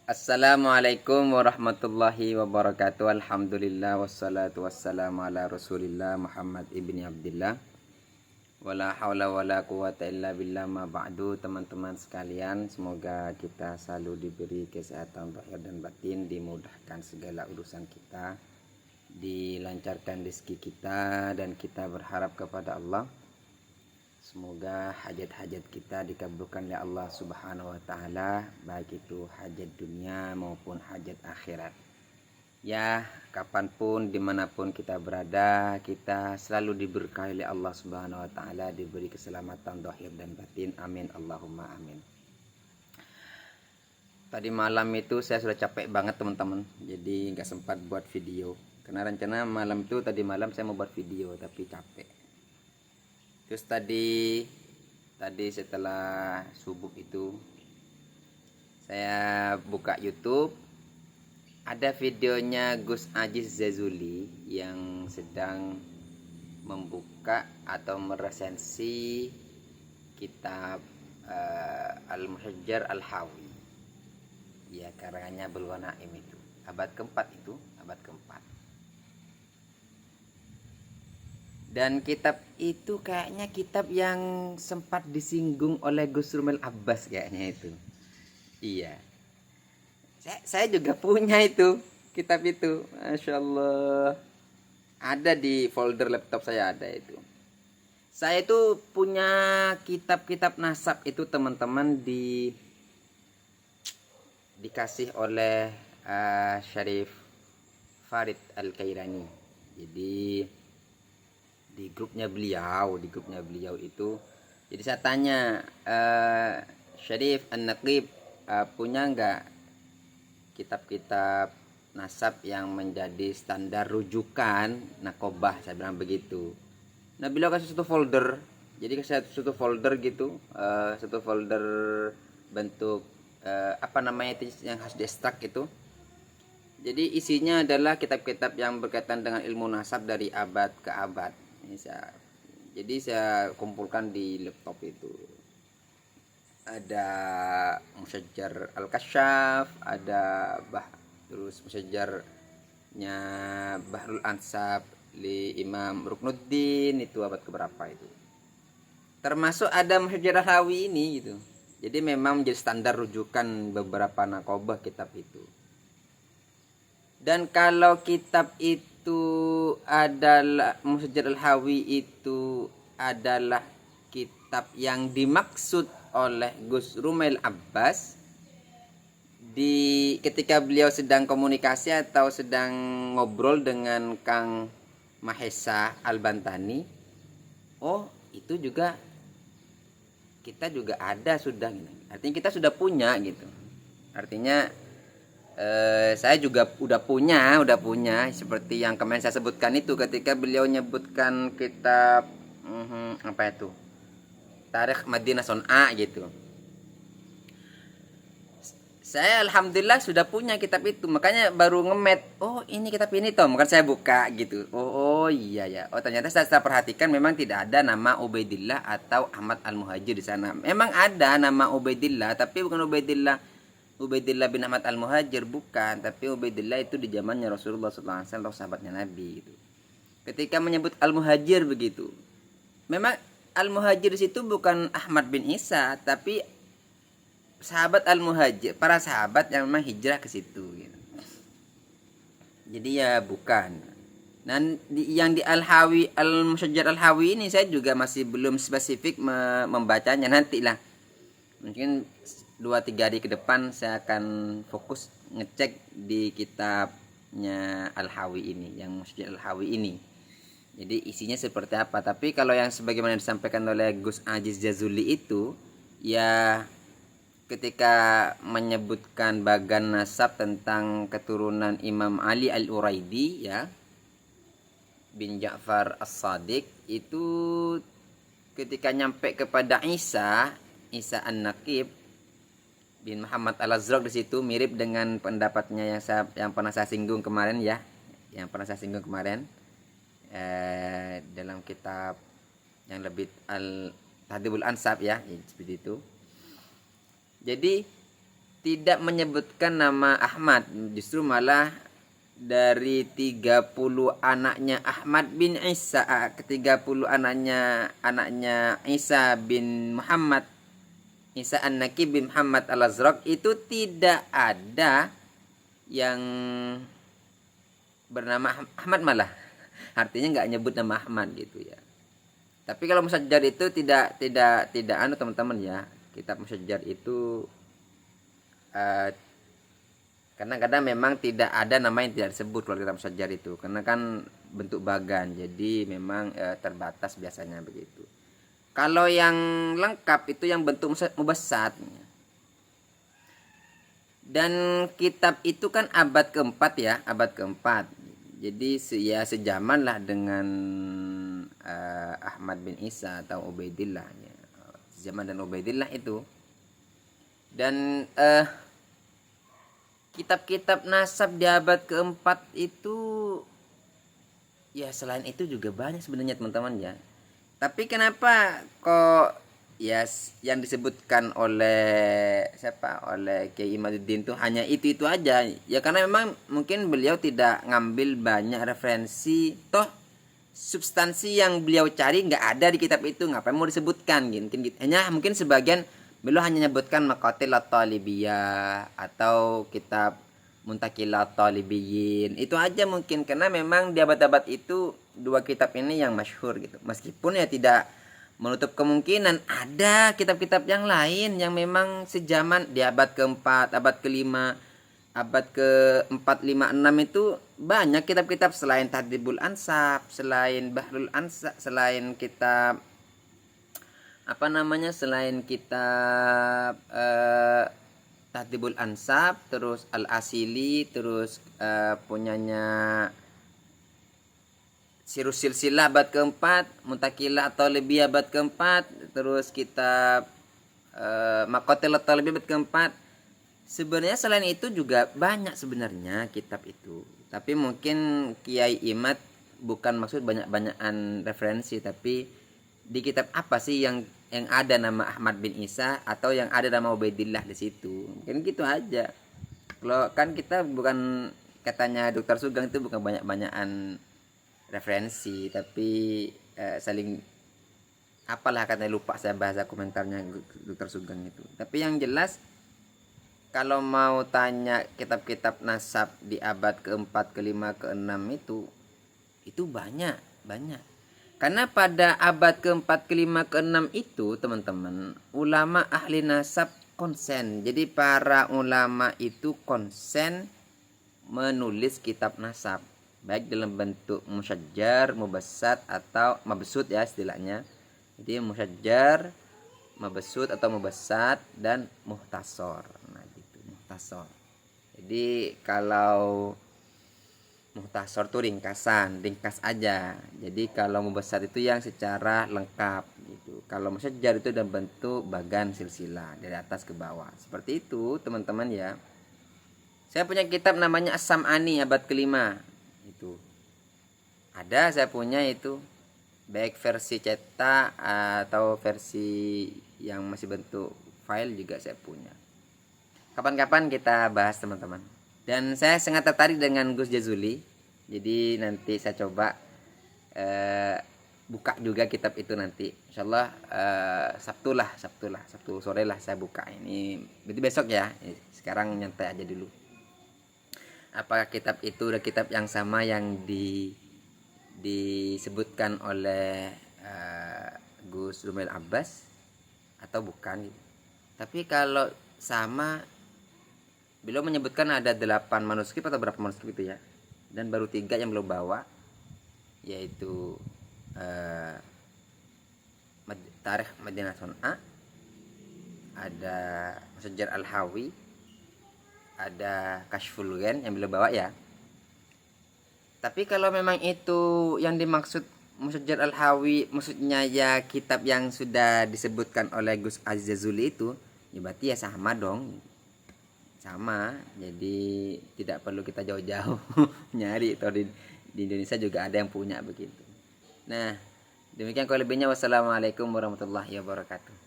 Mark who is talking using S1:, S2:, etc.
S1: Assalamualaikum warahmatullahi wabarakatuh. Alhamdulillah wassalatu wassalamu ala Rasulillah Muhammad ibni Abdillah. Wala haula wala quwata illa billah ma ba'du. Teman-teman sekalian, semoga kita selalu diberi kesehatan zahir dan batin, dimudahkan segala urusan kita, dilancarkan rezeki kita, dan kita berharap kepada Allah semoga hajat-hajat kita dikabulkan oleh Allah Subhanahu wa taala, baik itu hajat dunia maupun hajat akhirat. Ya, kapanpun dimanapun kita berada, kita selalu diberkahi oleh Allah Subhanahu wa taala, diberi keselamatan zahir dan batin. Amin Allahumma amin. Tadi malam itu saya sudah capek banget teman-teman, jadi nggak sempat buat video. Karena rencana malam itu tadi malam saya mau buat video tapi capek. Terus tadi setelah subuh itu saya buka YouTube, ada videonya Gus Aziz Jazuli yang sedang membuka atau meresensi kitab Al-Muhajjar Al-Hawi. Ya, karangannya Abdul Naim itu. Abad keempat itu, abad keempat. Dan kitab itu kayaknya kitab yang sempat disinggung oleh Gus Rumel Abbas kayaknya itu. Iya. Saya juga punya itu, kitab itu. Masya Allah. Ada di folder laptop saya ada itu. Saya itu punya kitab-kitab nasab itu teman-teman dikasih oleh Syarif Farid Al-Kairani. Jadi di grupnya beliau itu, jadi saya tanya, Syarif An-Naqib, punya nggak kitab-kitab nasab yang menjadi standar rujukan nakobah, saya bilang begitu. Nah, beliau kasih satu folder, jadi kasih satu folder gitu, satu folder bentuk apa namanya itu yang khas destrak itu. Jadi isinya adalah kitab-kitab yang berkaitan dengan ilmu nasab dari abad ke abad. Jadi saya kumpulkan di laptop itu. Ada Musyajjar Al-Kasyaf, ada terus Musyajjarnya Bahrul Ansab li Imam Ruknuddin, itu abad keberapa itu. Termasuk ada Musyajjar Al-Hawi ini gitu. Jadi memang menjadi standar rujukan beberapa nakobah kitab itu. Dan kalau kitab itu adalah Musyajjar Al-Hawi, itu adalah kitab yang dimaksud oleh Gus Rumel Abbas ketika beliau sedang komunikasi atau sedang ngobrol dengan Kang Mahesa Al-Bantani. Oh, itu juga kita juga ada sudah gitu. Artinya kita sudah punya gitu. Artinya saya juga udah punya seperti yang kemarin saya sebutkan itu ketika beliau nyebutkan kitab apa itu, Tarikh Madinah Son'a gitu. Saya alhamdulillah sudah punya kitab itu, makanya baru ngemet, oh ini kitab ini toh, makanya saya buka gitu. Oh iya ya, oh ternyata saya perhatikan memang tidak ada nama Ubaidillah atau Ahmad Al-Muhajir di sana. Memang ada nama Ubaidillah, tapi bukan Ubaidillah bin Ahmad Al-Muhajir, bukan, tapi Ubaidillah itu di zamannya Rasulullah SAW, sahabatnya Nabi gitu. Ketika menyebut Al-Muhajir begitu, memang Al-Muhajir di situ bukan Ahmad bin Isa, tapi sahabat Al-Muhajir, para sahabat yang memang hijrah ke situ gitu. Jadi ya bukan. Dan yang di Al-Hawi, Al-Musyajjar Al-Hawi ini saya juga masih belum spesifik membacanya, nantilah. Mungkin 2-3 hari ke depan saya akan fokus ngecek di kitabnya Al-Hawi ini, yang Musyajjar Al-Hawi ini. Jadi isinya seperti apa. Tapi kalau yang sebagaimana disampaikan oleh Gus Aziz Jazuli itu, ya ketika menyebutkan bagan nasab tentang keturunan Imam Ali Al-Uraidi ya bin Ja'far As-Sadiq, itu ketika nyampe kepada Isa An-Naqib bin Muhammad Al-Azraq, di situ mirip dengan pendapatnya yang pernah saya singgung kemarin ya, dalam kitab yang lebih Al-Tahdhibul Ansab ya, seperti itu. Jadi tidak menyebutkan nama Ahmad, justru malah dari 30 anaknya Ahmad bin Isa, ke 30 anaknya Isa bin Muhammad, Isa An-Naki bin Muhammad Al-Azraq, itu tidak ada yang bernama Ahmad malah. Artinya nggak nyebut nama Ahmad gitu ya. Tapi kalau musajjar itu tidak teman-teman ya. Kitab musajjar itu kadang-kadang memang tidak ada nama yang tidak disebut kalau kitab musajjar itu, karena kan bentuk bagan, jadi memang terbatas biasanya begitu. Kalau yang lengkap itu yang bentuk mubasat. Dan kitab itu kan abad keempat ya, abad keempat. Jadi ya sejaman lah dengan Ahmad bin Isa atau Ubaidillah ya. Sejaman dan Ubaidillah itu. Dan kitab-kitab nasab di abad keempat itu ya selain itu juga banyak sebenarnya teman-teman ya. Tapi kenapa kok ya yang disebutkan oleh oleh Kiai Imaduddin tuh hanya itu aja ya, karena memang mungkin beliau tidak ngambil banyak referensi, toh substansi yang beliau cari nggak ada di kitab itu, ngapain mau disebutkan gitu. Mungkin sebagian beliau hanya menyebutkan Maqatil at-Talibiyah atau kitab Muntaqilat Talibiyin, itu aja mungkin, karena memang di abad-abad itu dua kitab ini yang masyhur gitu. Meskipun ya tidak menutup kemungkinan ada kitab-kitab yang lain yang memang sejaman di abad keempat, abad kelima, abad keempat, lima, enam itu banyak kitab-kitab selain Tahdhibul Ansab, selain Bahrul Ansab, selain kitab selain kitab Tahdhibul Ansab, terus Al-Asili, terus punyanya Sirus Silsilah abad keempat, Muntaqilah atau lebih abad keempat, terus kitab Maqatil atau lebih abad keempat. Sebenarnya selain itu juga banyak sebenarnya kitab itu, tapi mungkin Kiai Imad bukan maksud banyak-banyakan referensi, tapi di kitab apa sih yang ada nama Ahmad bin Isa atau yang ada nama Ubaidillah di situ, mungkin gitu aja. Kalau kan kita bukan, katanya Dokter Sugeng itu bukan banyak-banyakan referensi, tapi saling apalah, katanya lupa saya bahasa komentarnya Dokter Sugeng itu. Tapi yang jelas kalau mau tanya kitab-kitab nasab di abad keempat, kelima, keenam itu banyak. Karena pada abad keempat, kelima, keenam itu teman-teman, ulama ahli nasab konsen. Jadi para ulama itu konsen menulis kitab nasab, baik dalam bentuk musyajjar, mubassat atau mabsut ya istilahnya. Jadi musyajjar, mabsut atau mubassat, dan muhtasor. Nah gitu, muhtasor. Jadi kalau muhtasor tuh ringkas aja. Jadi kalau mubassat itu yang secara lengkap gitu. Kalau musyajjar itu dalam bentuk bagan silsilah dari atas ke bawah. Seperti itu teman-teman ya. Saya punya kitab namanya As-Sam'ani abad kelima. Itu ada, saya punya itu, baik versi cetak atau versi yang masih bentuk file juga saya punya. Kapan-kapan kita bahas teman-teman. Dan saya sangat tertarik dengan Gus Jazuli. Jadi nanti saya coba buka juga kitab itu nanti. Insyaallah Sabtu sore lah saya buka. Ini berarti besok ya. Sekarang nyantai aja dulu. Apakah kitab itu udah kitab yang sama yang disebutkan oleh Gus Rumail Abbas atau bukan gitu. Tapi kalau sama, beliau menyebutkan ada 8 manuskrip atau berapa manuskrip itu ya, dan baru 3 yang belum bawa, yaitu Tarikh Madinah Son'a, ada Musajjar Al-Hawi, ada Kashful Ghan yang belum bawa ya. Tapi kalau memang itu yang dimaksud Musajjar Al-Hawi, maksudnya ya kitab yang sudah disebutkan oleh Gus Aziz Jazuli itu, ya berarti ya sama dong. Sama, jadi tidak perlu kita jauh-jauh nyari. Atau di Indonesia juga ada yang punya begitu. Nah, demikian kurang lebihnya. Wassalamualaikum warahmatullahi wabarakatuh.